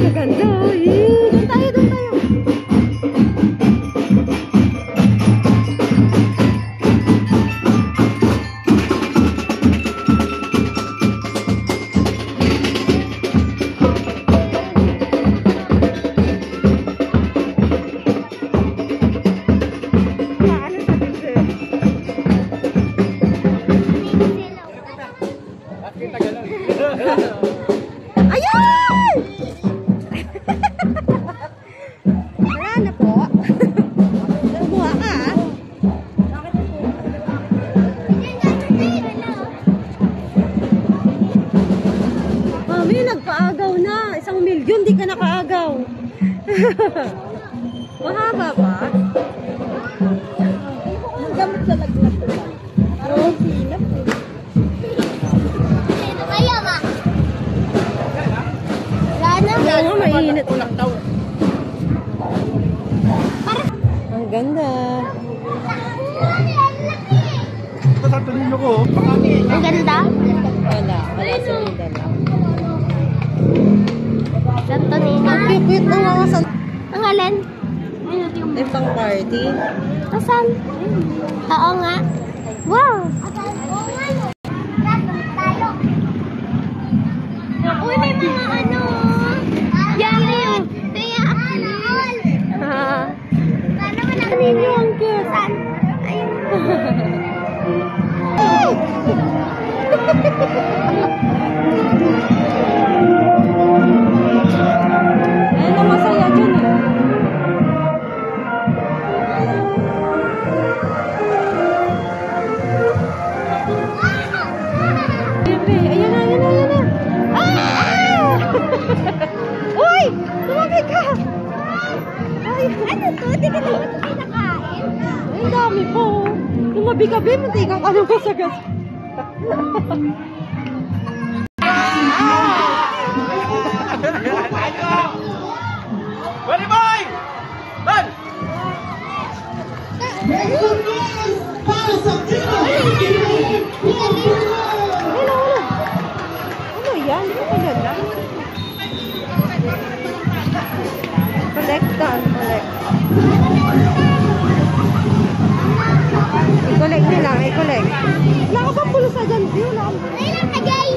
Gaganda. Doon tayo, doon tayo. Ayan! Wala na po. Nabuha ka, ha? Mami, nagpaagaw na. 1,000,000, di ka nakaagaw. Mahaba pa? Ang gamit sa lagnat ko lang. Parang sinap eh. Oo, mainit. Ang ganda. Tatanungin ako. Ang ganda? Wala sa dala. Santo Nina. Ang cute ng mga sa... Ang alin? Eh, pang party. Asan? Oo nga. Wow! Uy, may mga ano. Yummy. Kaya Ayun, ang cute. Saan? Ayun. Ayun ang masaya dyan eh. Bebe, ayan na. Ah! Uy! Tumabig ka! Ay, Ano to? Di ka naman ito kinakain. ang dami po. Tumabi ka, be. Muntikan ka nung kasagas. Buddy boy! Bud! Ano yan? Hindi ko paganda. Collect. I-collect nila, i-collect. Wala ka bang pulo sa dyan? Wala ka. Ayun ang kagay.